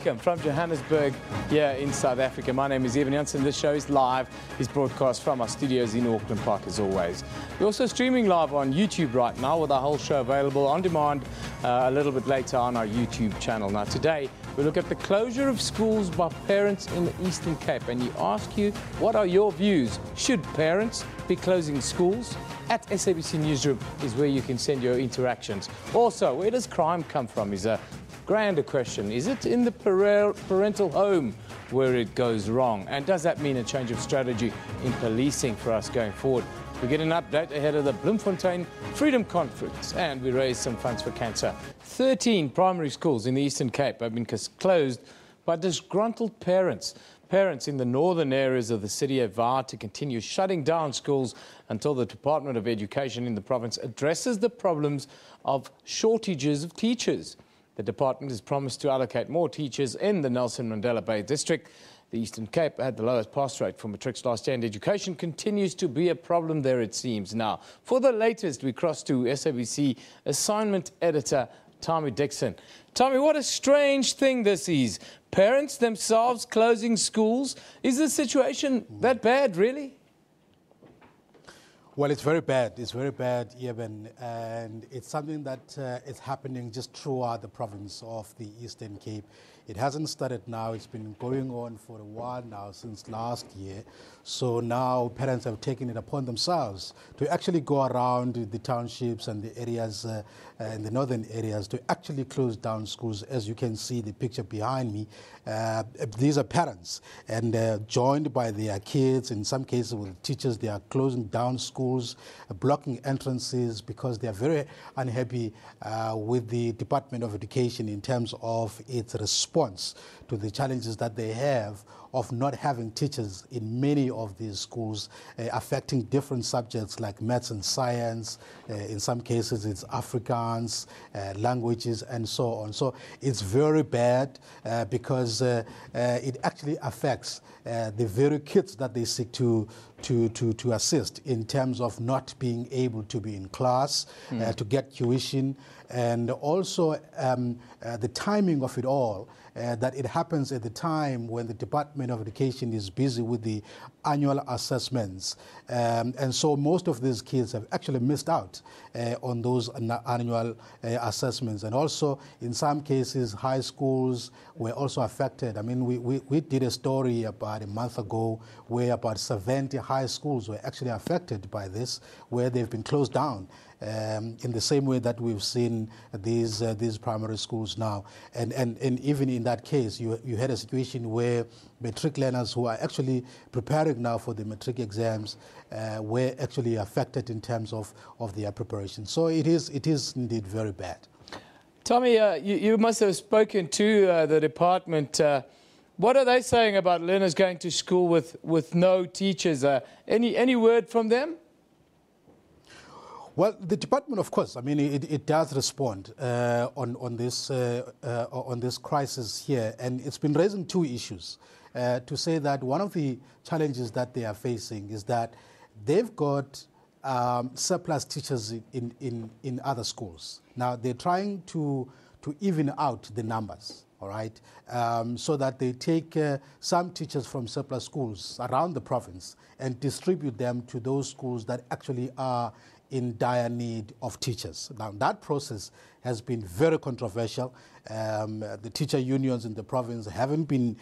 Welcome from Johannesburg here in South Africa. My name is Evan Janssen. This show is live. It's broadcast from our studios in Auckland Park as always. We're also streaming live on YouTube right now with our whole show available on demand a little bit later on our YouTube channel. Now today we look at the closure of schools by parents in the Eastern Cape, and you ask you, what are your views? Should parents be closing schools? At SABC Newsroom is where you can send your interactions. Also, where does crime come from is a grander question. Is it in the parental home where it goes wrong? And does that mean a change of strategy in policing for us going forward? We get an update ahead of the Bloemfontein Freedom Conference, and we raise some funds for cancer. 13 primary schools in the Eastern Cape have been closed by disgruntled parents. Parents in the northern areas of the city have vowed to continue shutting down schools until the Department of Education in the province addresses the problems of shortages of teachers. The department has promised to allocate more teachers in the Nelson Mandela Bay district. The Eastern Cape had the lowest pass rate for matrics last year, and education continues to be a problem there, it seems. Now, for the latest, we cross to SABC assignment editor Tommy Dixon. Tommy, what a strange thing this is. Parents themselves closing schools. Is the situation that bad, really? Well, it's very bad. It's very bad, Eben, and it's something that is happening just throughout the province of the Eastern Cape. It hasn't started now. It's been going on for a while now, since last year. So now parents have taken it upon themselves to actually go around the townships and the areas, in the northern areas, to actually close down schools. As you can see the picture behind me, these are parents, and joined by their kids. In some cases with teachers, they are closing down schools, blocking entrances, because they are very unhappy with the Department of Education in terms of its response to the challenges that they have of not having teachers in many of these schools, affecting different subjects like maths and science. In some cases it's Afrikaans, languages, and so on. So it's very bad because it actually affects the very kids that they seek to assist in terms of not being able to be in class, to get tuition, and also the timing of it all, that it happens at the time when the Department of Education is busy with the annual assessments. And so most of these kids have actually missed out on those annual assessments. And also, in some cases, high schools were also affected. I mean, we did a story about a month ago where about 70 high schools were actually affected by this, where they've been closed down. In the same way that we've seen these primary schools now. And even in that case, you had a situation where matric learners who are actually preparing now for the matric exams were actually affected in terms of their preparation. So it is indeed very bad. Tommy, you must have spoken to the department. What are they saying about learners going to school with no teachers? Any word from them? Well, the department, of course, I mean, it does respond on this crisis here, and it's been raising two issues. To say that one of the challenges that they are facing is that they've got surplus teachers in other schools. Now they're trying to even out the numbers, all right, so that they take some teachers from surplus schools around the province and distribute them to those schools that actually are in dire need of teachers. Now, that process has been very controversial. The teacher unions in the province haven't been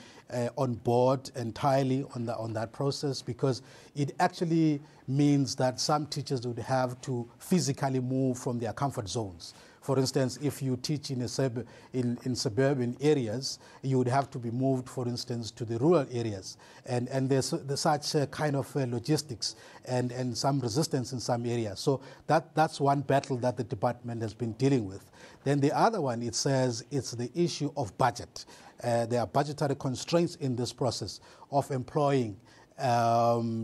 on board entirely on that process, because it actually means that some teachers would have to physically move from their comfort zones. For instance, if you teach in suburban areas, you would have to be moved, for instance, to the rural areas. And there's such kind of logistics and some resistance in some areas. So that's one battle that the department has been dealing with. Then the other one, it says it's the issue of budget. There are budgetary constraints in this process of employing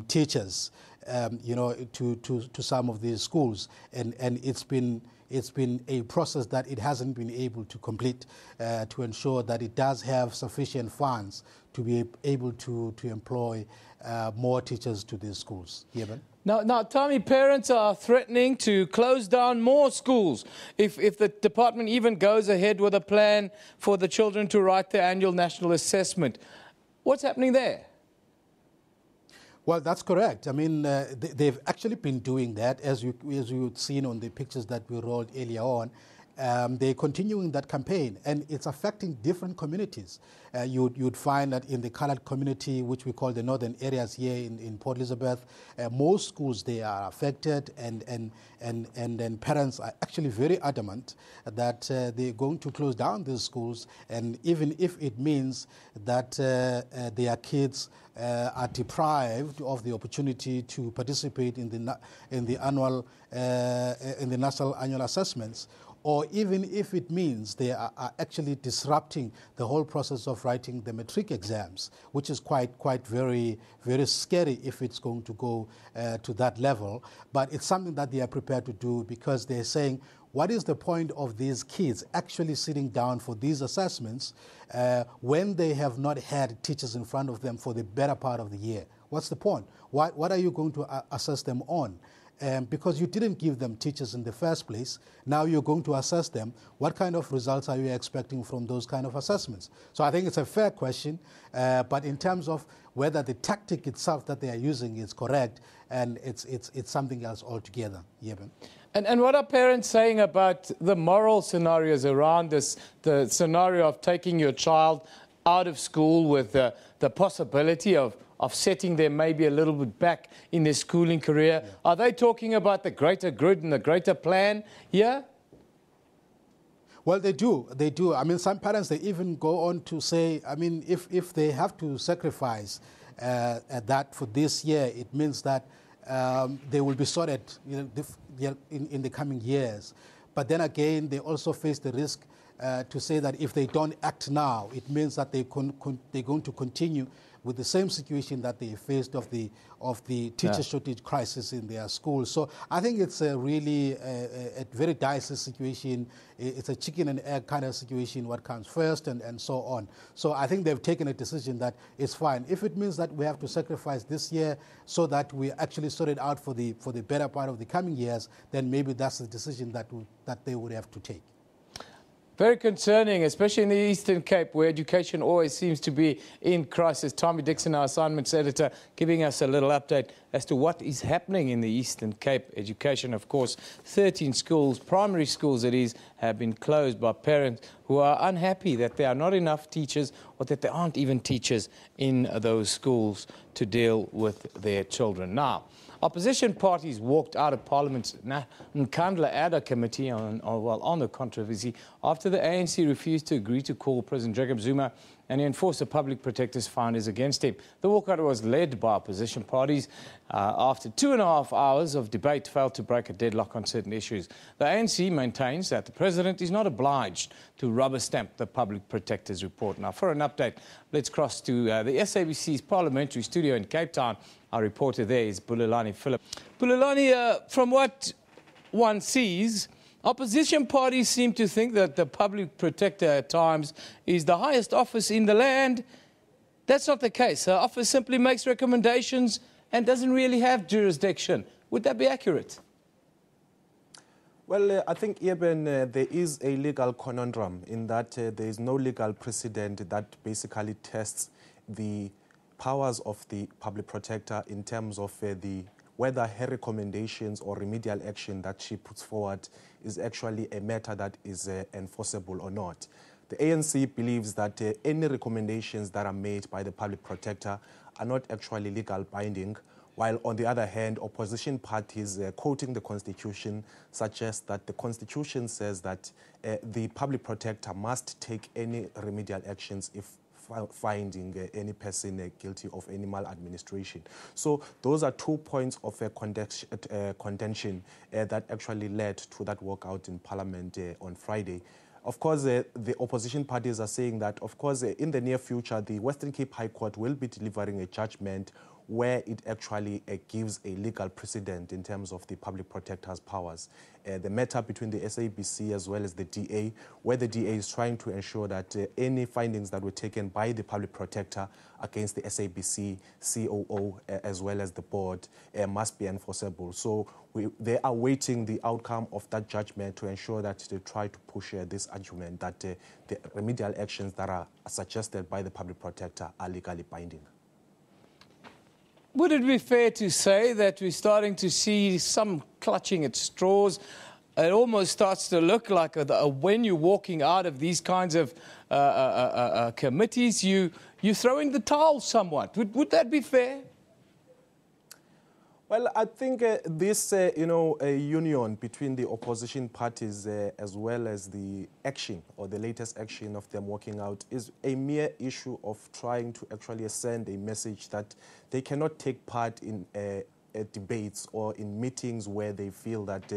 teachers, to some of these schools, and it's been a process that it hasn't been able to complete to ensure that it does have sufficient funds to be able to employ more teachers to these schools. Now, tell me, parents are threatening to close down more schools if the department even goes ahead with a plan for the children to write their annual national assessment. What's happening there? Well, that's correct. I mean, they've actually been doing that, as you've seen on the pictures that we rolled earlier on. They're continuing that campaign, and it's affecting different communities. You'd find that in the coloured community, which we call the northern areas here in Port Elizabeth, most schools they are affected, and then parents are actually very adamant that they're going to close down these schools, and even if it means that their kids are deprived of the opportunity to participate in the national annual assessments, or even if it means they are actually disrupting the whole process of writing the matric exams, which is quite very, very scary if it's going to go to that level. But it's something that they are prepared to do, because they're saying, what is the point of these kids actually sitting down for these assessments when they have not had teachers in front of them for the better part of the year? What's the point? What are you going to assess them on? Because you didn't give them teachers in the first place, now you're going to assess them. What kind of results are you expecting from those kind of assessments? So I think it's a fair question, but in terms of whether the tactic itself that they are using is correct, and it's something else altogether. Yeben. And what are parents saying about the moral scenarios around this, the scenario of taking your child out of school with the possibility of setting them maybe a little bit back in their schooling career? Yeah. Are they talking about the greater good and the greater plan here? Well, they do. They do. I mean, some parents, they even go on to say, I mean, if they have to sacrifice that for this year, it means that they will be sorted in the coming years. But then again, they also face the risk to say that if they don't act now, it means that they're going to continue with the same situation that they faced of the teacher shortage crisis in their schools. So I think it's a really a very dicey situation. It's a chicken and egg kind of situation, what comes first and so on. So I think they've taken a decision that it's fine. If it means that we have to sacrifice this year so that we actually sort it out for the better part of the coming years, then maybe that's the decision that they would have to take. Very concerning, especially in the Eastern Cape, where education always seems to be in crisis. Tommy Dixon, our assignments editor, giving us a little update as to what is happening in the Eastern Cape. Education, of course, 13 schools, primary schools it is, have been closed by parents who are unhappy that there are not enough teachers, or that there aren't even teachers in those schools to deal with their children. Now, opposition parties walked out of Parliament's Nkandla Adder Committee on the controversy after the ANC refused to agree to call President Jacob Zuma and enforce the public protector's findings against him. The walkout was led by opposition parties after 2.5 hours of debate failed to break a deadlock on certain issues. The ANC maintains that the president is not obliged to rubber stamp the public protector's report. Now, for an update, let's cross to the SABC's parliamentary studio in Cape Town. Our reporter there is Bulelani Philip. Bulelani, from what one sees, opposition parties seem to think that the public protector at times is the highest office in the land. That's not the case. The office simply makes recommendations and doesn't really have jurisdiction. Would that be accurate? Well, I think, Eben, there is a legal conundrum in that there is no legal precedent that basically tests the powers of the public protector in terms of whether her recommendations or remedial action that she puts forward is actually a matter that is enforceable or not. The ANC believes that any recommendations that are made by the public protector are not actually legal binding, while on the other hand, opposition parties quoting the Constitution suggest that the Constitution says that the public protector must take any remedial actions if finding any person guilty of any maladministration. So those are 2 points of contention that actually led to that walkout in Parliament on Friday. Of course, the opposition parties are saying that, of course, in the near future, the Western Cape High Court will be delivering a judgment where it actually gives a legal precedent in terms of the public protector's powers. The matter between the SABC as well as the DA, where the DA is trying to ensure that any findings that were taken by the public protector against the SABC, COO, as well as the board must be enforceable. So they are waiting the outcome of that judgment to ensure that they try to push this argument that the remedial actions that are suggested by the public protector are legally binding. Would it be fair to say that we're starting to see some clutching at straws? It almost starts to look like when you're walking out of these kinds of committees, you throw in the towel somewhat. Would that be fair? Well, I think this, union between the opposition parties as well as the action or the latest action of them walking out is a mere issue of trying to actually send a message that they cannot take part in debates or in meetings where they feel that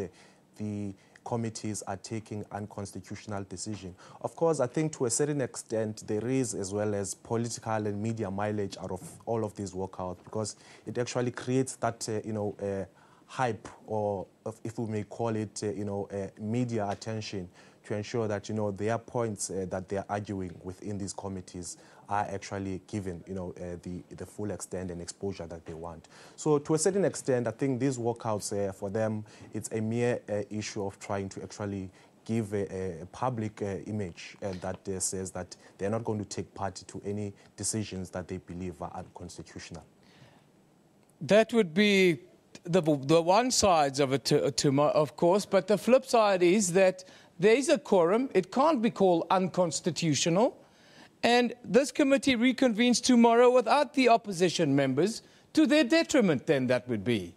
the committees are taking unconstitutional decisions. Of course, I think to a certain extent there is as well as political and media mileage out of all of these walkouts, because it actually creates that, hype, or if we may call it, media attention, to ensure that, their points that they are arguing within these committees are actually given, the full extent and exposure that they want. So to a certain extent, I think these walkouts for them, it's a mere issue of trying to actually give a public image that says that they're not going to take part to any decisions that they believe are unconstitutional. That would be the one side of it, of course, but the flip side is that there is a quorum. It can't be called unconstitutional. And this committee reconvenes tomorrow without the opposition members, to their detriment, then that would be.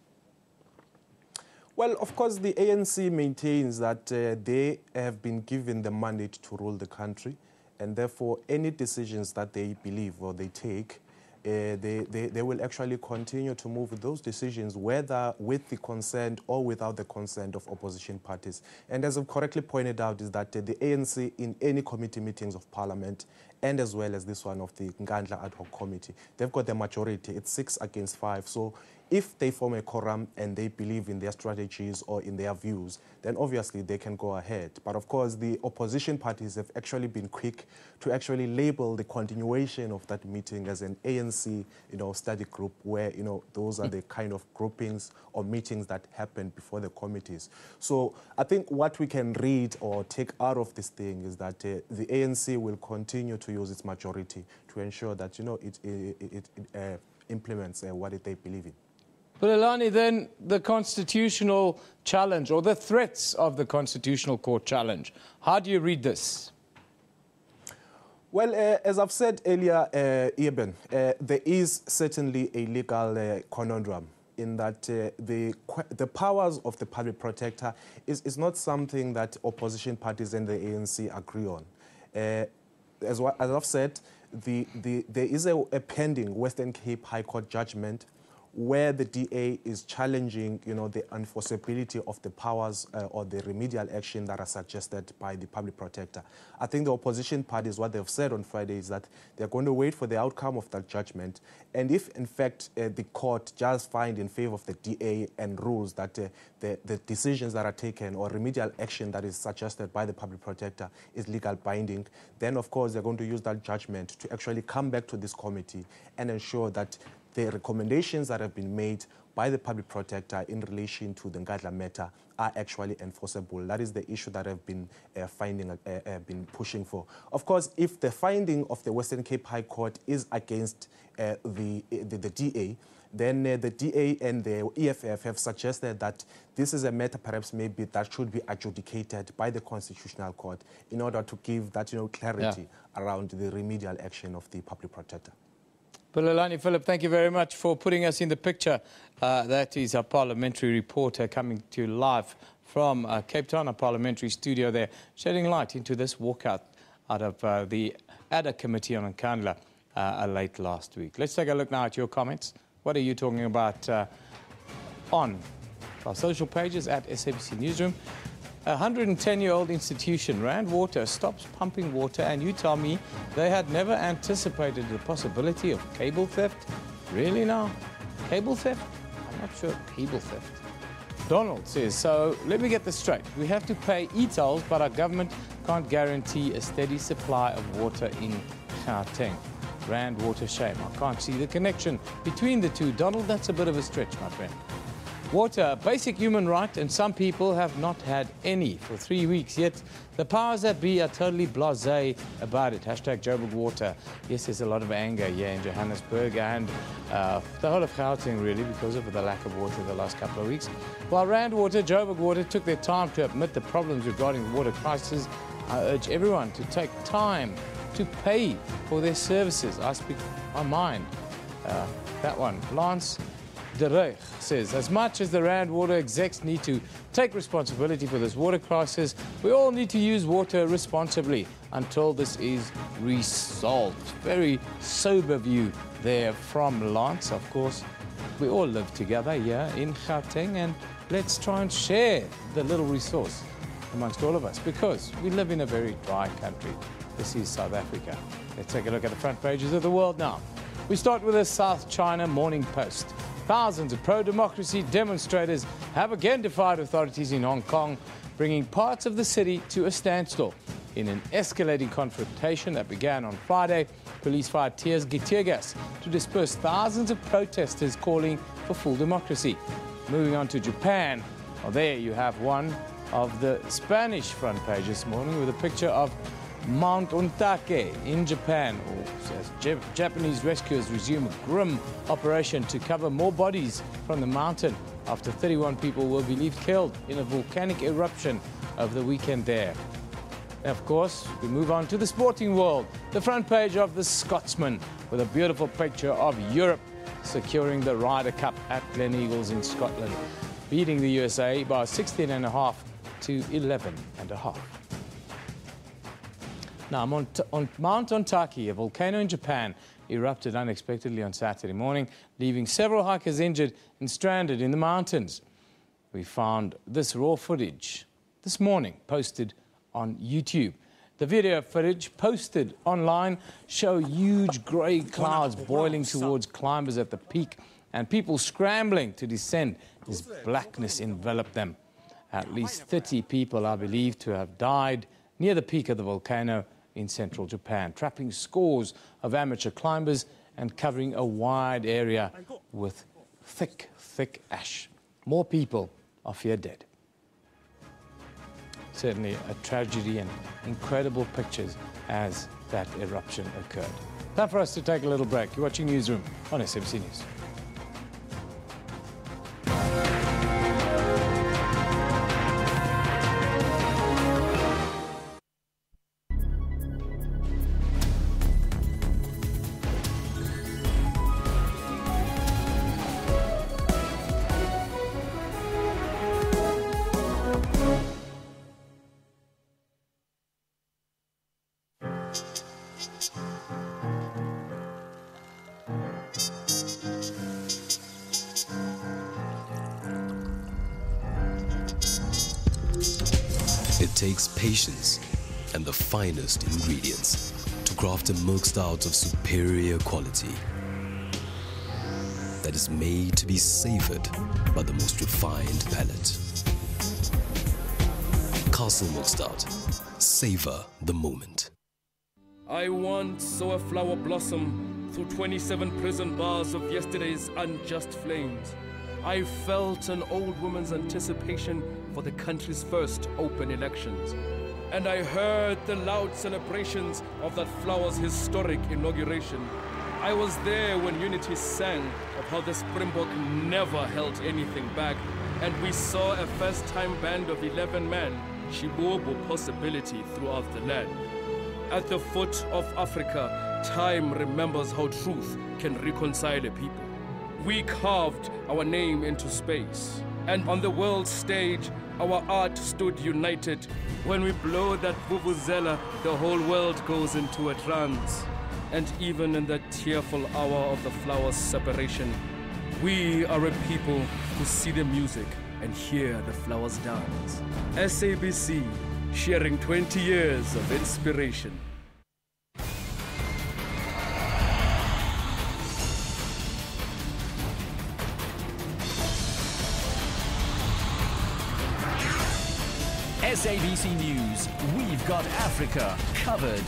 Well, of course, the ANC maintains that they have been given the mandate to rule the country, and therefore any decisions that they believe or they take, they will actually continue to move with those decisions, whether with the consent or without the consent of opposition parties. And as I've correctly pointed out, is that the ANC in any committee meetings of Parliament, and as well as this one of the Nkandla Ad Hoc Committee, they've got the majority. It's 6 against 5. So if they form a quorum and they believe in their strategies or in their views, then obviously they can go ahead. But of course, the opposition parties have actually been quick to actually label the continuation of that meeting as an ANC, study group, where, those are the kind of groupings or meetings that happened before the committees. So I think what we can read or take out of this thing is that the ANC will continue to use its majority to ensure that, it implements what they believe in. But Alani, then the constitutional challenge, or the threats of the Constitutional Court challenge, how do you read this? Well, as I've said earlier, Eben, there is certainly a legal conundrum in that the powers of the public protector is not something that opposition parties and the ANC agree on. As I've said, there is a pending Western Cape High Court judgment where the DA is challenging, the enforceability of the powers or the remedial action that are suggested by the public protector. I think the opposition parties, what they've said on Friday is that they're going to wait for the outcome of that judgment. And if, in fact, the court just find in favor of the DA and rules that the decisions that are taken or remedial action that is suggested by the public protector is legal binding, then, of course, they're going to use that judgment to actually come back to this committee and ensure that the recommendations that have been made by the public protector in relation to the Nkandla matter are actually enforceable. That is the issue that I've been been pushing for. Of course, if the finding of the Western Cape High Court is against the DA, then the DA and the EFF have suggested that this is a matter perhaps maybe that should be adjudicated by the Constitutional Court in order to give that clarity around the remedial action of the public protector. Bulelani Philip, thank you very much for putting us in the picture. That is our parliamentary reporter coming to you live from Cape Town, a parliamentary studio there, shedding light into this walkout out of the ADA Committee on Nkandla late last week. Let's take a look now at your comments. What are you talking about on our social pages at SABC Newsroom? A 110-year-old institution, Rand Water, stops pumping water, and you tell me they had never anticipated the possibility of cable theft? Really now? Cable theft? I'm not sure. Cable theft. Donald says, so let me get this straight. We have to pay e-tolls, but our government can't guarantee a steady supply of water in Gauteng. Rand water shame. I can't see the connection between the two. Donald, that's a bit of a stretch, my friend. Water, a basic human right, and some people have not had any for 3 weeks, yet the powers that be are totally blasé about it. Hashtag Joburg Water. Yes, there's a lot of anger here in Johannesburg and the whole of Gauteng, really, because of the lack of water the last couple of weeks. While Rand Water, Joburg Water took their time to admit the problems regarding the water crisis, I urge everyone to take time to pay for their services. I speak my mind. That one. Lance De Reich says, as much as the Rand Water execs need to take responsibility for this water crisis, we all need to use water responsibly until this is resolved. Very sober view there from Lance. Of course, we all live together here in Gauteng, and let's try and share the little resource amongst all of us, because we live in a very dry country. This is South Africa. Let's take a look at the front pages of the world now. We start with the South China Morning Post. Thousands of pro-democracy demonstrators have again defied authorities in Hong Kong, bringing parts of the city to a standstill. In an escalating confrontation that began on Friday, police fired tear gas to disperse thousands of protesters calling for full democracy. Moving on to Japan, well, there you have one of the Spanish front page this morning with a picture of Mount Ontake in Japan, as Japanese rescuers resume a grim operation to cover more bodies from the mountain after 31 people were believed killed in a volcanic eruption over the weekend there. And of course, we move on to the sporting world. The front page of the Scotsman with a beautiful picture of Europe securing the Ryder Cup at Gleneagles in Scotland, beating the USA by 16.5 to 11.5. Now, on Mount Ontake, a volcano in Japan, erupted unexpectedly on Saturday morning, leaving several hikers injured and stranded in the mountains. We found this raw footage this morning, posted on YouTube. The video footage posted online show huge grey clouds boiling towards climbers at the peak and people scrambling to descend as blackness enveloped them. At least 30 people are believed to have died near the peak of the volcano in central Japan, trapping scores of amateur climbers and covering a wide area with thick, thick ash. More people are feared dead. Certainly a tragedy and incredible pictures as that eruption occurred. Time for us to take a little break. You're watching Newsroom on SABC News. It takes patience and the finest ingredients to craft a milk stout of superior quality that is made to be savored by the most refined palate. Castle Milk Stout. Savor the moment. I once saw a flower blossom through 27 prison bars of yesterday's unjust flames. I felt an old woman's anticipation for the country's first open elections. And I heard the loud celebrations of that flower's historic inauguration. I was there when Unity sang of how the Springbok never held anything back, and we saw a first-time band of 11 men, Shibobo possibility throughout the land. At the foot of Africa, time remembers how truth can reconcile a people. We carved our name into space, and on the world stage, our art stood united. When we blow that vuvuzela, the whole world goes into a trance. And even in that tearful hour of the flower's separation, we are a people who see the music and hear the flowers dance. SABC, sharing 20 years of inspiration. SABC News, we've got Africa covered.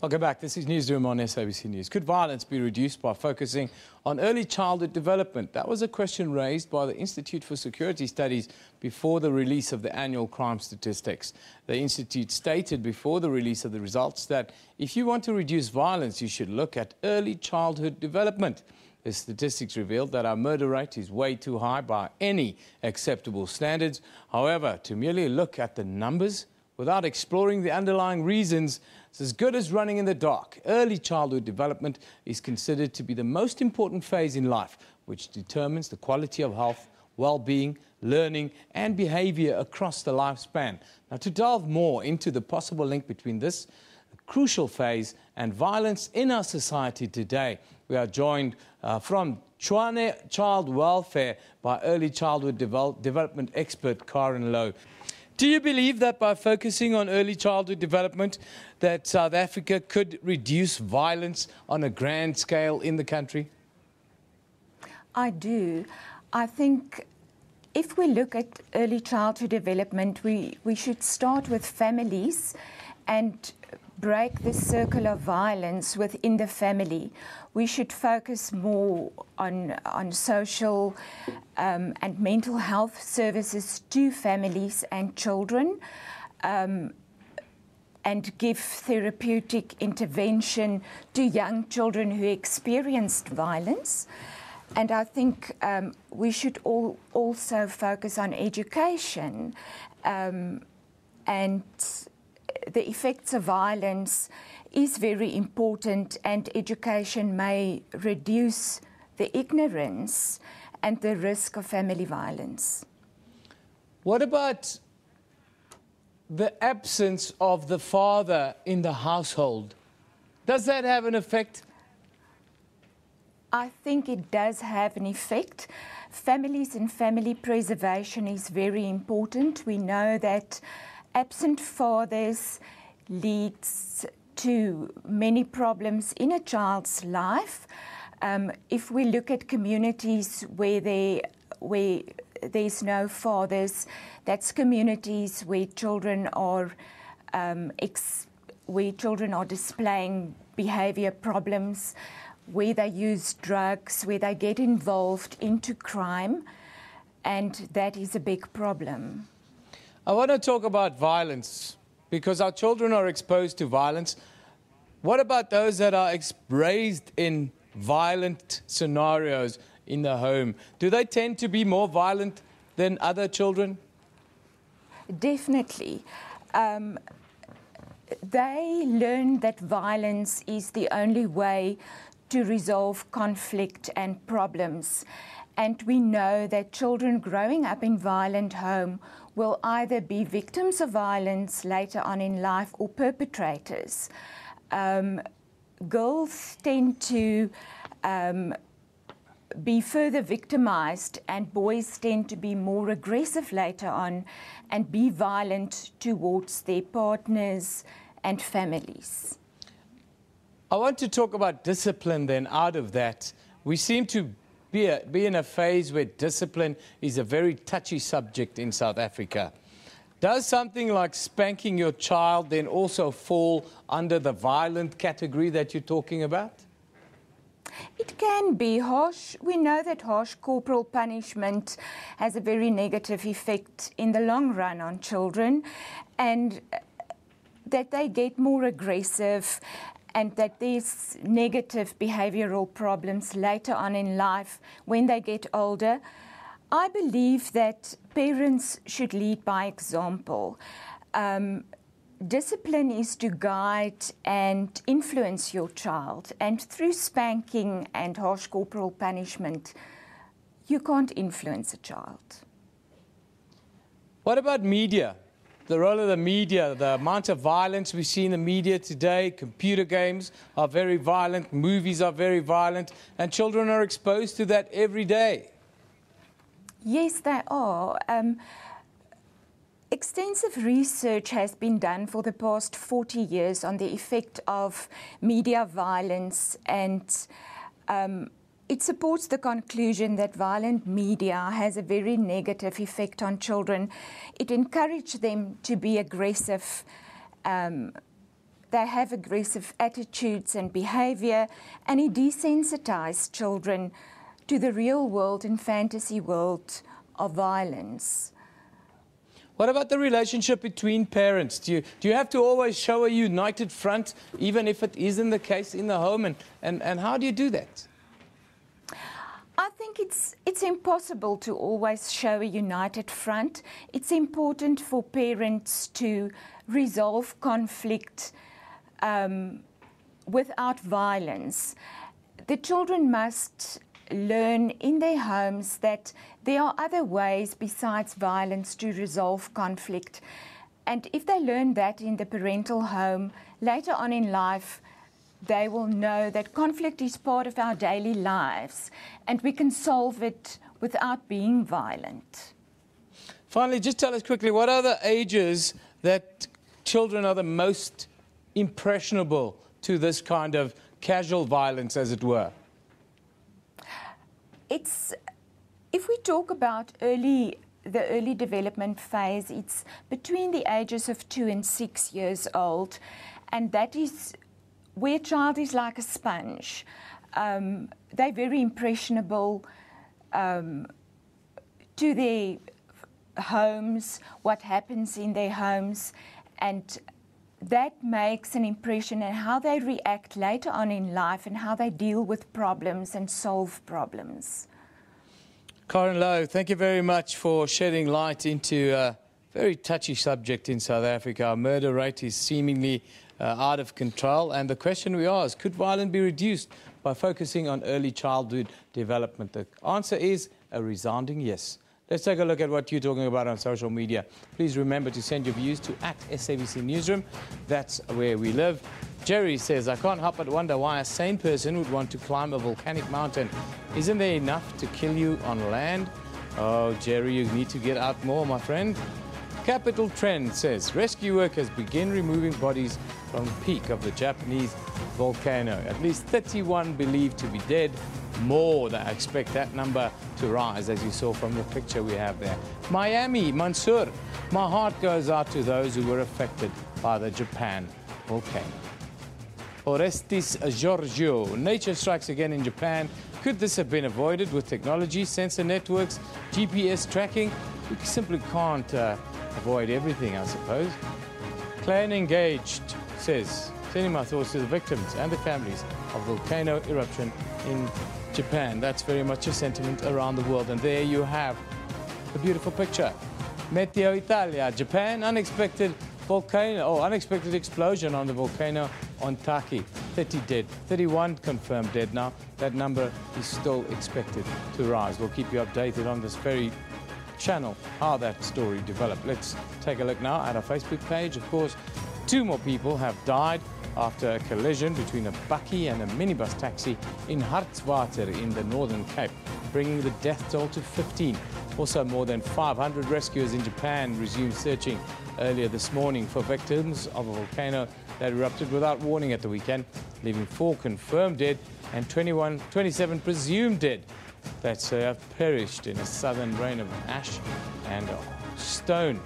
Welcome back. This is Newsroom on SABC News. Could violence be reduced by focusing on early childhood development? That was a question raised by the Institute for Security Studies before the release of the annual crime statistics. The Institute stated before the release of the results that if you want to reduce violence, you should look at early childhood development. The statistics revealed that our murder rate is way too high by any acceptable standards. However, to merely look at the numbers without exploring the underlying reasons is as good as running in the dark. Early childhood development is considered to be the most important phase in life, which determines the quality of health, well-being, learning and behavior across the lifespan. Now, to delve more into the possible link between this crucial phase and violence in our society today, we are joined from Tshwane Child Welfare by early childhood development expert Karen Lowe. Do you believe that by focusing on early childhood development that South Africa could reduce violence on a grand scale in the country? I do. I think if we look at early childhood development, we should start with families and break the circle of violence within the family. We should focus more on social and mental health services to families and children, and give therapeutic intervention to young children who experienced violence. And I think we should also focus on education and the effects of violence is very important, and education may reduce the ignorance and the risk of family violence. What about the absence of the father in the household? Does that have an effect? I think it does have an effect. Families and family preservation is very important. We know that absent fathers leads to many problems in a child's life. If we look at communities where there's no fathers, that's communities where children are displaying behavior problems, where they use drugs, where they get involved into crime, and that is a big problem. I want to talk about violence because our children are exposed to violence. What about those that are raised in violent scenarios in the home? Do they tend to be more violent than other children? Definitely. They learn that violence is the only way to resolve conflict and problems. And we know that children growing up in violent home will either be victims of violence later on in life or perpetrators. Girls tend to be further victimized, and boys tend to be more aggressive later on and be violent towards their partners and families. I want to talk about discipline then out of that. We seem to be in a phase where discipline is a very touchy subject in South Africa. Does something like spanking your child then also fall under the violent category that you're talking about? It can be harsh. We know that harsh corporal punishment has a very negative effect in the long run on children, and that they get more aggressive, and that there's negative behavioral problems later on in life when they get older. I believe that parents should lead by example. Discipline is to guide and influence your child, and through spanking and harsh corporal punishment, you can't influence a child. What about media? the role of the media, the amount of violence we see in the media today. Computer games are very violent, movies are very violent, and children are exposed to that every day. Yes, they are. Extensive research has been done for the past 40 years on the effect of media violence, and it supports the conclusion that violent media has a very negative effect on children. It encourages them to be aggressive. They have aggressive attitudes and behavior, and it desensitizes children to the real world and fantasy world of violence. What about the relationship between parents? Do you have to always show a united front, even if it isn't the case in the home? And how do you do that? I think it's impossible to always show a united front. It's important for parents to resolve conflict without violence. The children must learn in their homes that there are other ways besides violence to resolve conflict. And if they learn that in the parental home, later on in life, they will know that conflict is part of our daily lives and we can solve it without being violent. Finally, just tell us quickly, what are the ages that children are the most impressionable to this kind of casual violence, as it were? If we talk about the early development phase, it's between the ages of 2 and 6 years old, and that is where a child is like a sponge. They're very impressionable to their homes, what happens in their homes, and that makes an impression on how they react later on in life and how they deal with problems and solve problems. Karen Lowe, thank you very much for shedding light into a very touchy subject in South Africa. Our murder rate is seemingly out of control, and the question we ask, could violence be reduced by focusing on early childhood development? The answer is a resounding yes. Let's take a look at what you're talking about on social media. Please remember to send your views to @SABC Newsroom. That's where we live. Jerry says, I can't help but wonder why a sane person would want to climb a volcanic mountain. Isn't there enough to kill you on land? Oh, Jerry, you need to get out more, my friend. Capital Trend says, rescue workers begin removing bodies from the peak of the Japanese volcano. At least 31 believed to be dead. More, I expect that number to rise, as you saw from the picture we have there. Miami, Mansour, my heart goes out to those who were affected by the Japan volcano. Orestes Giorgio, nature strikes again in Japan. Could this have been avoided with technology, sensor networks, GPS tracking? We simply can't avoid everything, I suppose. Clan Engaged says, sending my thoughts to the victims and the families of volcano eruption in Japan. That's very much a sentiment around the world. And there you have a beautiful picture. Meteo Italia, Japan, unexpected explosion on the volcano on Taki. 30 dead, 31 confirmed dead now. That number is still expected to rise. We'll keep you updated on this very channel, how that story developed. Let's take a look now at our Facebook page. Of course, 2 more people have died after a collision between a bakkie and a minibus taxi in Hartswater in the Northern Cape, bringing the death toll to 15. Also, more than 500 rescuers in Japan resumed searching earlier this morning for victims of a volcano that erupted without warning at the weekend, leaving 4 confirmed dead and 27 presumed dead that have perished in a southern rain of ash and stone.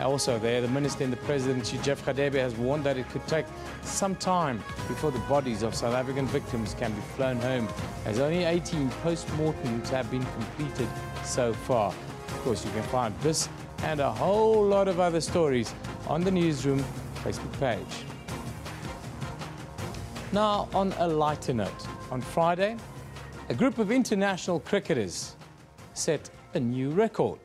Also there, the Minister in the Presidency, Jeff Radebe, has warned that it could take some time before the bodies of South African victims can be flown home, as only 18 post-mortems have been completed so far. Of course, you can find this and a whole lot of other stories on the Newsroom Facebook page. Now, on a lighter note, on Friday, a group of international cricketers set a new record.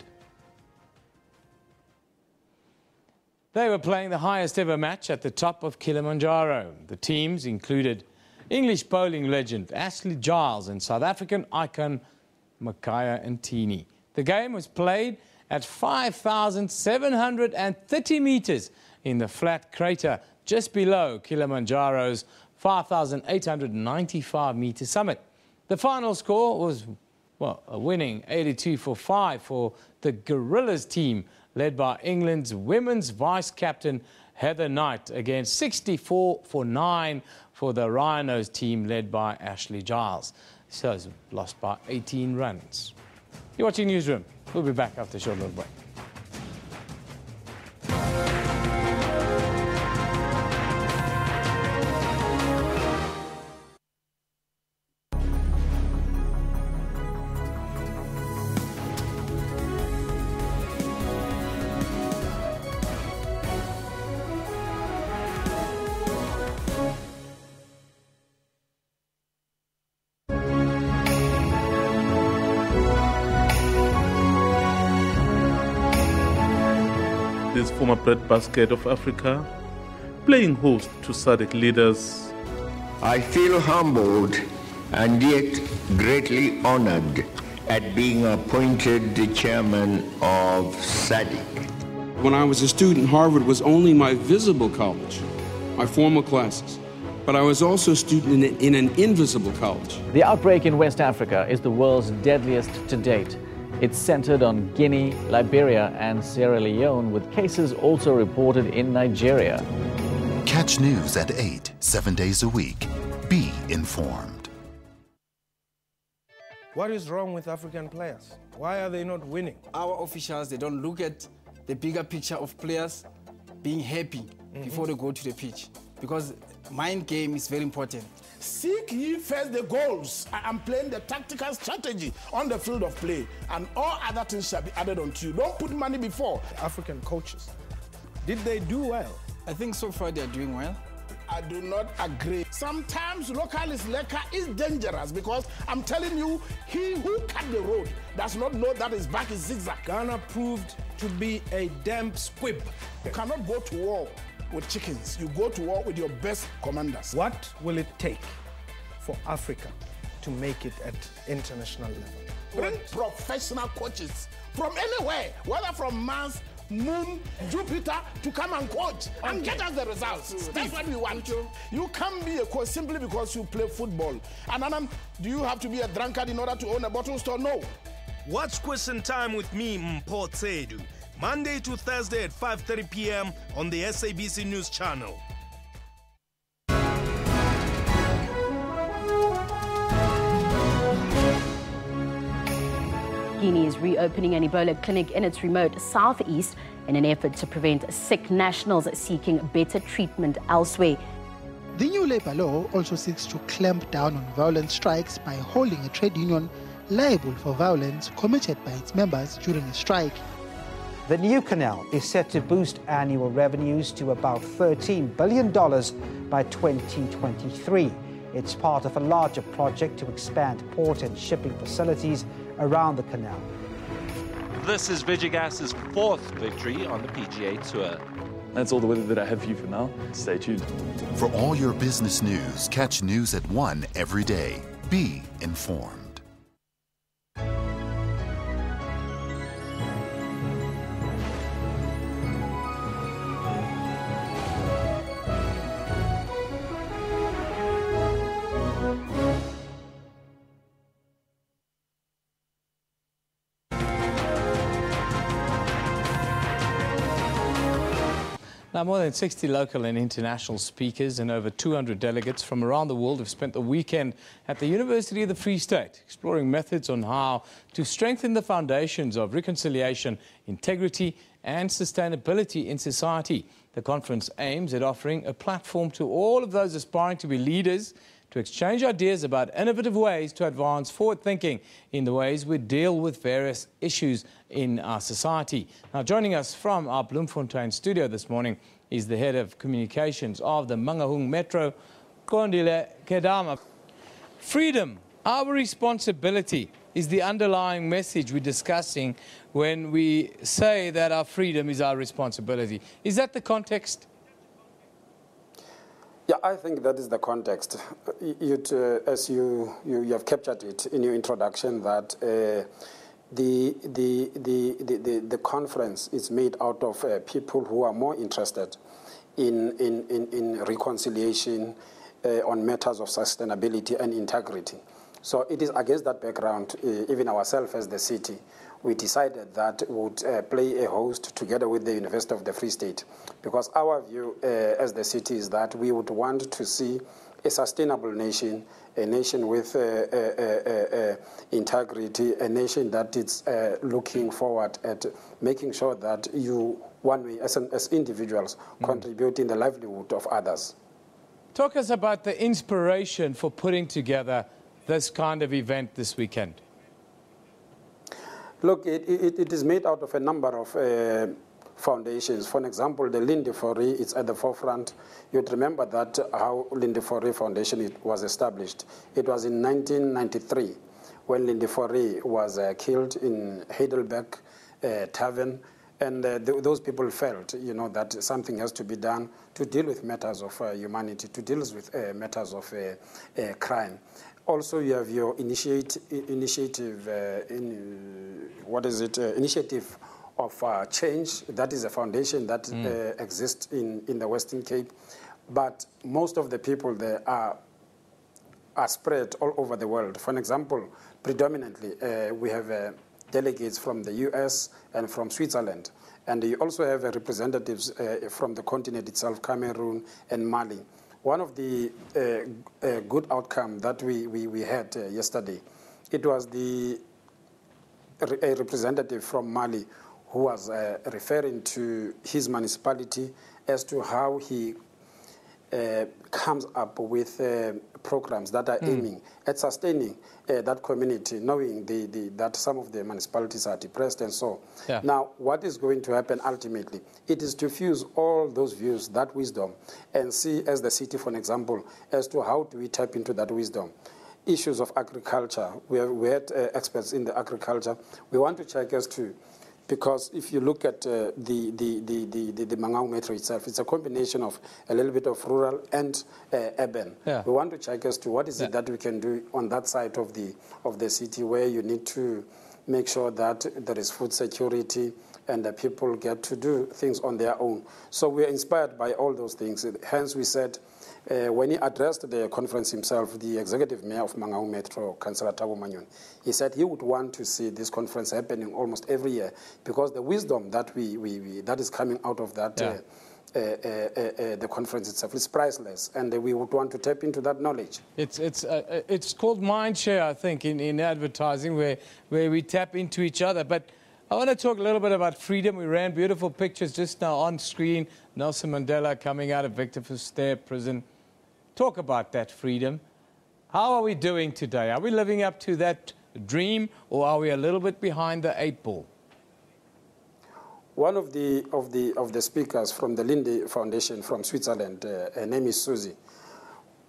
They were playing the highest ever match at the top of Kilimanjaro. The teams included English bowling legend Ashley Giles and South African icon Makaya Ntini. The game was played at 5,730 meters in the flat crater just below Kilimanjaro's 5,895 meter summit. The final score was, well, a winning 82-5 for the Gorillas team, led by England's women's vice-captain Heather Knight, against 64-9 for the Rhinos team, led by Ashley Giles. So lost by 18 runs. You're watching Newsroom. We'll be back after a short little break. This former breadbasket of Africa, playing host to SADC leaders. I feel humbled and yet greatly honored at being appointed the chairman of SADC. When I was a student, Harvard was only my visible college, my formal classes. But I was also a student in an invisible college. The outbreak in West Africa is the world's deadliest to date. It's centered on Guinea, Liberia, and Sierra Leone, with cases also reported in Nigeria. Catch news at 8, 7 days a week. Be informed. What is wrong with African players? Why are they not winning? Our officials, they don't look at the bigger picture of players being happy before they go to the pitch, because mind game is very important. Seek ye first the goals. I am playing the tactical strategy on the field of play, and all other things shall be added onto you. Don't put money before. African coaches, did they do well? I think so far they are doing well. I do not agree. Sometimes local is dangerous, because I'm telling you, he who cut the road does not know that his back is zigzag. Ghana proved to be a damp squib. You cannot go to war with chickens. You go to war with your best commanders. What will it take for Africa to make it at international level? Bring professional coaches from anywhere, whether from Mars, Moon, Jupiter, to come and coach and get us the results. That's what we want. You can't be a coach simply because you play football. And Anam, do you have to be a drunkard in order to own a bottle store? No. Watch Question Time with me, Mpho Tsedu, Monday to Thursday at 5:30 p.m. on the SABC News Channel. Guinea is reopening an Ebola clinic in its remote southeast in an effort to prevent sick nationals seeking better treatment elsewhere. The new labor law also seeks to clamp down on violent strikes by holding a trade union liable for violence committed by its members during a strike. The new canal is set to boost annual revenues to about $13 billion by 2023. It's part of a larger project to expand port and shipping facilities around the canal. This is Vigigas's fourth victory on the PGA Tour. That's all the weather that I have for you for now. Stay tuned. For all your business news, catch news at 1 every day. Be informed. Now, more than 60 local and international speakers and over 200 delegates from around the world have spent the weekend at the University of the Free State, exploring methods on how to strengthen the foundations of reconciliation, integrity and sustainability in society. The conference aims at offering a platform to all of those aspiring to be leaders, to exchange ideas about innovative ways to advance forward thinking in the ways we deal with various issues in our society. Now, joining us from our Bloemfontein studio this morning is the head of communications of the Mangaung Metro, Kondile Kedama. Freedom, our responsibility, is the underlying message we're discussing when we say that our freedom is our responsibility. Is that the context? Yeah, I think that is the context. As you have captured it in your introduction, that the conference is made out of people who are more interested in reconciliation on matters of sustainability and integrity. So it is against that background, even ourselves as the city, we decided that we would play a host together with the University of the Free State, because our view as the city is that we would want to see a sustainable nation, a nation with integrity, a nation that is looking forward at making sure that you, one way, as individuals, contribute in the livelihood of others. Talk us about the inspiration for putting together this kind of event this weekend. Look, it is made out of a number of foundations. For example, the Linde Fourie is at the forefront. You'd remember that how Linde Fourie Foundation was established. It was in 1993 when Linde Fourie was killed in Heidelberg Tavern. And those people felt, that something has to be done to deal with matters of humanity, to deal with matters of crime. Also, you have your initiative of change. That is a foundation that exists in the Western Cape. But most of the people there are spread all over the world. For example, predominantly, we have delegates from the US and from Switzerland. And you also have representatives from the continent itself, Cameroon and Mali. One of the good outcomes that we had yesterday, it was a representative from Mali who was referring to his municipality as to how he comes up with programs that are aiming at sustaining that community, knowing that some of the municipalities are depressed and so. Yeah. Now, what is going to happen ultimately? It is to fuse all those views, that wisdom, and see as the city, for example, as to how do we tap into that wisdom. Issues of agriculture, we had experts in the agriculture. We want to check as to, because if you look at the Mangaung Metro itself, it's a combination of a little bit of rural and urban. Yeah. We want to check as to what is it that we can do on that side of the city, where you need to make sure that there is food security and the people get to do things on their own. So we are inspired by all those things. Hence we said, when he addressed the conference himself, the executive mayor of Mangaung Metro, Councillor Thabo Manyoni, he said he would want to see this conference happening almost every year, because the wisdom that that is coming out of that the conference itself is priceless, and we would want to tap into that knowledge. It's called mindshare, I think, in advertising, where we tap into each other. But I want to talk a little bit about freedom. We ran beautiful pictures just now on screen. Nelson Mandela coming out of Victor Verster prison. Talk about that freedom. How are we doing today? Are we living up to that dream, or are we a little bit behind the 8 ball? One of the speakers from the Linde Foundation from Switzerland, her name is Susie,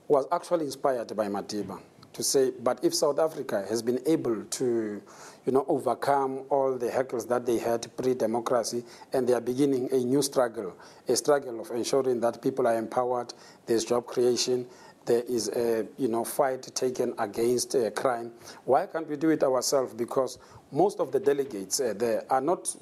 was actually inspired by Madiba to say, but if South Africa has been able to, overcome all the hurdles that they had pre-democracy, and they are beginning a new struggle, a struggle of ensuring that people are empowered, there's job creation, there is a fight taken against crime. Why can't we do it ourselves? Because most of the delegates there are not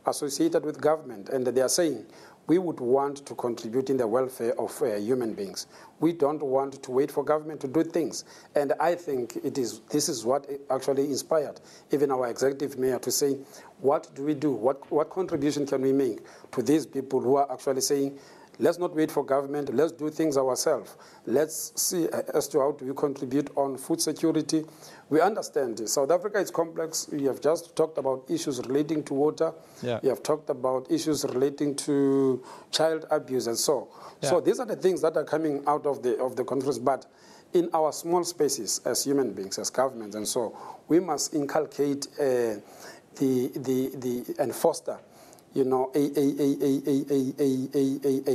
associated with government, and they are saying, we would want to contribute in the welfare of human beings. We don't want to wait for government to do things. And I think this is what actually inspired even our executive mayor to say, what do we do? What contribution can we make to these people who are actually saying, let's not wait for government, let's do things ourselves. Let's see as to how do we contribute on food security. We understand South Africa is complex. You have just talked about issues relating to water. Yeah. You have talked about issues relating to child abuse and so. Yeah. So these are the things that are coming out of the conference. But in our small spaces as human beings, as governments and so, we must inculcate and foster a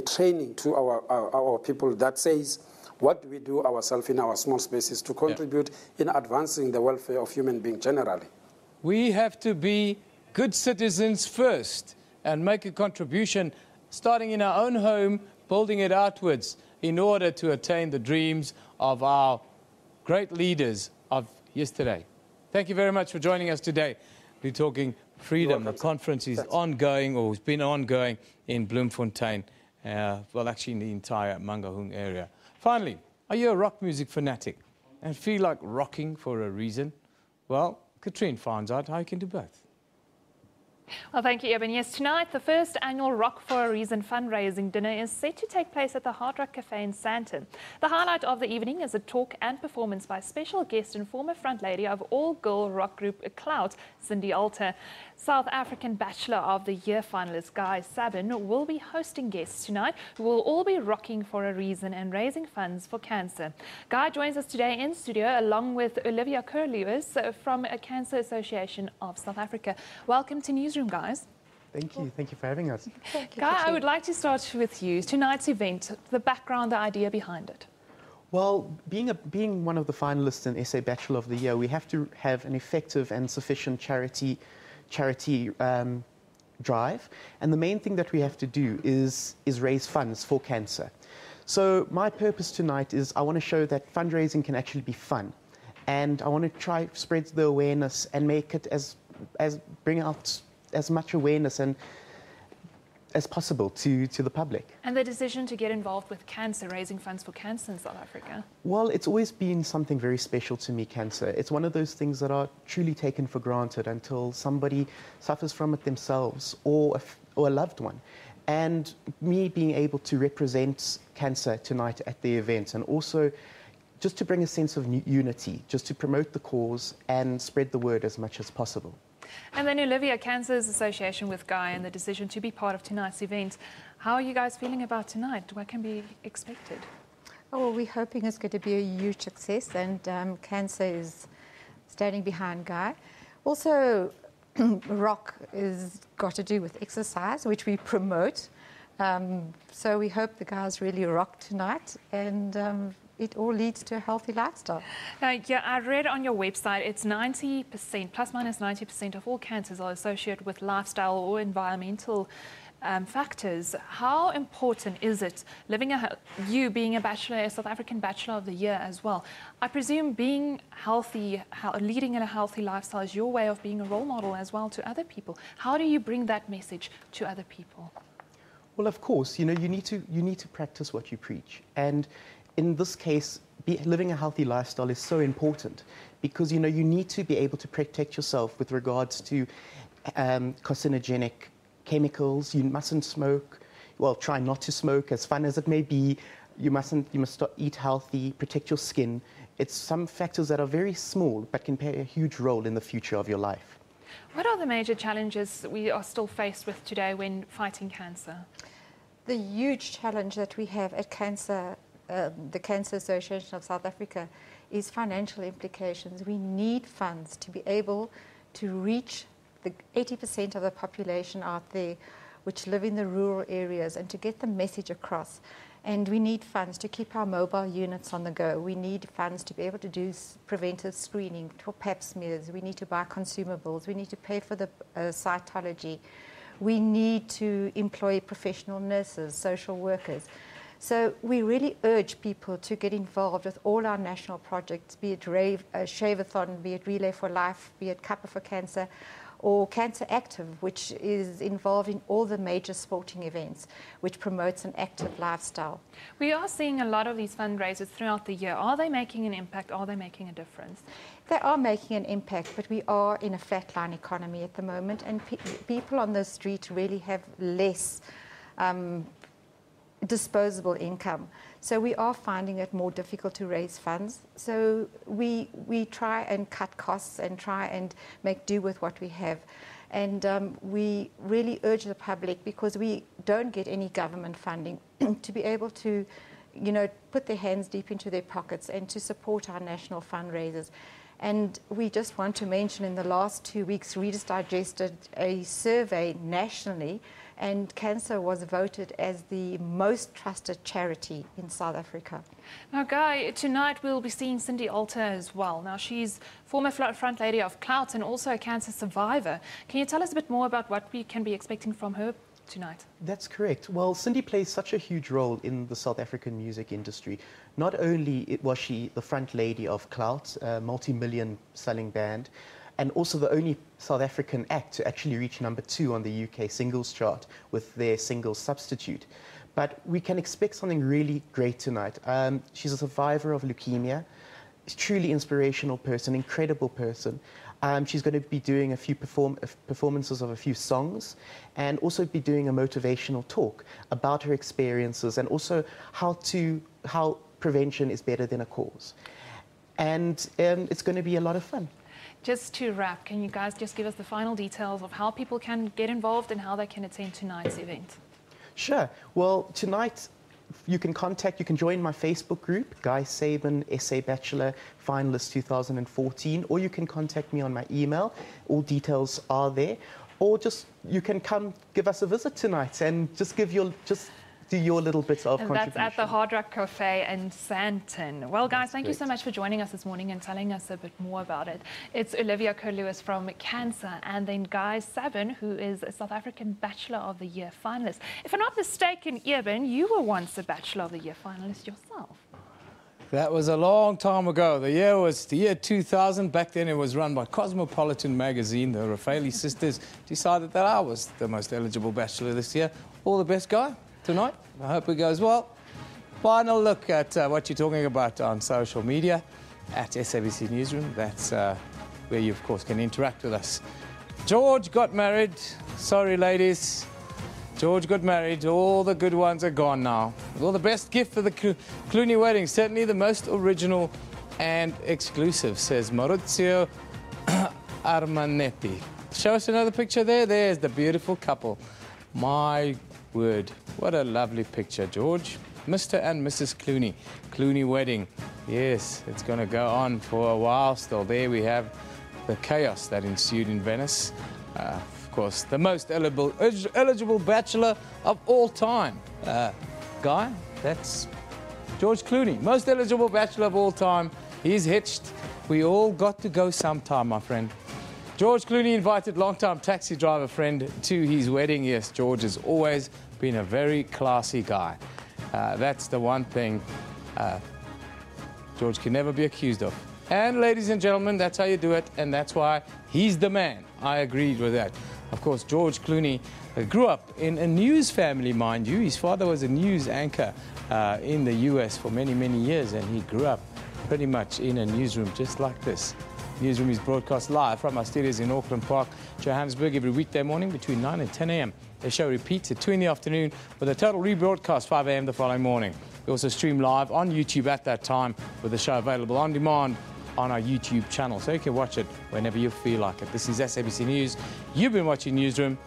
training to our people that says, what do we do ourselves in our small spaces to contribute in advancing the welfare of human beings generally? We have to be good citizens first and make a contribution, starting in our own home, building it outwards, in order to attain the dreams of our great leaders of yesterday. Thank you very much for joining us today. We're talking Freedom. The conference is ongoing, or has been ongoing, in Bloemfontein. Well, actually in the entire Mangaung area. Finally, are you a rock music fanatic and feel like rocking for a reason? Well, Katrine finds out how you can do both. Well, thank you, Eben. Yes, tonight, the first annual Rock for a Reason fundraising dinner is set to take place at the Hard Rock Cafe in Sandton. The highlight of the evening is a talk and performance by special guest and former front lady of all-girl rock group Clout, Cindy Alter. South African Bachelor of the Year finalist Guy Sabin will be hosting guests tonight who will all be rocking for a reason and raising funds for cancer. Guy joins us today in studio along with Olivia Curlewis from a Cancer Association of South Africa. Welcome to Newsroom, guys. Thank you for having us. Guy, I would like to start with you. Tonight's event, the background, the idea behind it. Well, being one of the finalists in SA Bachelor of the Year, we have to have an effective and sufficient charity drive, and the main thing that we have to do is raise funds for cancer. So my purpose tonight is I want to show that fundraising can actually be fun, and I want to try spread the awareness and make it bring out as much awareness and as possible to the public. And the decision to get involved with cancer, raising funds for cancer in South Africa? Well, it's always been something very special to me, cancer. It's one of those things that are truly taken for granted until somebody suffers from it themselves or a loved one. And me being able to represent cancer tonight at the event, and also just to bring a sense of unity, just to promote the cause and spread the word as much as possible. And then Olivia, Cancer's association with Guy and the decision to be part of tonight's event. How are you guys feeling about tonight? What can be expected? Oh, well, we're hoping it's going to be a huge success, and Cancer is standing behind Guy. Also, rock is got to do with exercise, which we promote. So we hope the guys really rock tonight, and it all leads to a healthy lifestyle. Yeah, I read on your website it's 90%, plus minus 90% of all cancers are associated with lifestyle or environmental factors. How important is it, you being a South African Bachelor of the Year as well? I presume being healthy, leading a healthy lifestyle is your way of being a role model as well to other people. How do you bring that message to other people? Well, of course, you need to practice what you preach, and in this case, living a healthy lifestyle is so important because you need to be able to protect yourself with regards to carcinogenic chemicals. You mustn't smoke. Well, try not to smoke, as fun as it may be. You must eat healthy, protect your skin. It's some factors that are very small but can play a huge role in the future of your life. What are the major challenges we are still faced with today when fighting cancer? The huge challenge that we have at the Cancer Association of South Africa is financial implications. We need funds to be able to reach the 80% of the population out there which live in the rural areas and to get the message across. And we need funds to keep our mobile units on the go. We need funds to be able to do preventive screening for pap smears. We need to buy consumables. We need to pay for the cytology. We need to employ professional nurses, social workers. So we really urge people to get involved with all our national projects, be it Shave-a-thon, be it Relay for Life, be it Kappa for Cancer, or Cancer Active, which is involved in all the major sporting events, which promotes an active lifestyle. We are seeing a lot of these fundraisers throughout the year. Are they making an impact? Are they making a difference? They are making an impact, but we are in a flatline economy at the moment, and people on the street really have less disposable income. So we are finding it more difficult to raise funds. So we try and cut costs and try and make do with what we have. And we really urge the public, because we don't get any government funding, to be able to, put their hands deep into their pockets and to support our national fundraisers. And we just want to mention, in the last 2 weeks, Reader's digested a survey nationally, and cancer was voted as the most trusted charity in South Africa. Now, Guy, tonight we'll be seeing Cindy Alter as well. Now, she's former front lady of Clout and also a cancer survivor. Can you tell us a bit more about what we can be expecting from her tonight? That's correct. Well, Cindy plays such a huge role in the South African music industry. Not only was she the front lady of Clout, a multi-million selling band, and also the only South African act to actually reach #2 on the UK singles chart with their single Substitute. But we can expect something really great tonight. She's a survivor of leukemia. She's a truly inspirational person, incredible person. She's going to be doing a few performances of a few songs, and also be doing a motivational talk about her experiences, and also how prevention is better than a cause. And it's going to be a lot of fun. Just to wrap, can you guys just give us the final details of how people can get involved and how they can attend tonight's event? Sure. Well, tonight you can join my Facebook group, Guy Sabin, SA Bachelor Finalist 2014, or you can contact me on my email. All details are there. Or you can come give us a visit tonight and just do your little bit of contribution. That's at the Hard Rock Cafe in Sandton. Well, guys, thank you so much for joining us this morning and telling us a bit more about it. It's Olivia Kerr-Lewis from Cancer, and then Guy Sabin, who is a South African Bachelor of the Year finalist. If I'm not mistaken, Eben, you were once a Bachelor of the Year finalist yourself. That was a long time ago. The year was the year 2000. Back then it was run by Cosmopolitan magazine. The Raffaele sisters decided that I was the most eligible Bachelor this year. All the best, Guy, tonight. I hope it goes well. Final look at what you're talking about on social media at SABC Newsroom. That's where you, of course, can interact with us. George got married. Sorry, ladies. George got married. All the good ones are gone now. Well, the best gift for the Clooney wedding, certainly the most original and exclusive, says Maurizio Armanetti. Show us another picture there. There's the beautiful couple. My word, what a lovely picture, George. Mr. and Mrs. Clooney. Clooney wedding. Yes, it's going to go on for a while still. There we have the chaos that ensued in Venice. Of course, the most eligible bachelor of all time. Guy, that's George Clooney. Most eligible bachelor of all time. He's hitched. We all got to go sometime, my friend. George Clooney invited longtime taxi driver friend to his wedding. Yes, George has always been a very classy guy. That's the one thing George can never be accused of. And ladies and gentlemen, that's how you do it, and that's why he's the man. I agreed with that. Of course, George Clooney grew up in a news family, mind you. His father was a news anchor in the US for many, many years, and he grew up pretty much in a newsroom just like this. Newsroom is broadcast live from our studios in Auckland Park, Johannesburg, every weekday morning between 9 and 10 a.m. The show repeats at 2 in the afternoon with a total rebroadcast 5 a.m. the following morning. We also stream live on YouTube at that time, with the show available on demand on our YouTube channel, so you can watch it whenever you feel like it. This is SABC News. You've been watching Newsroom.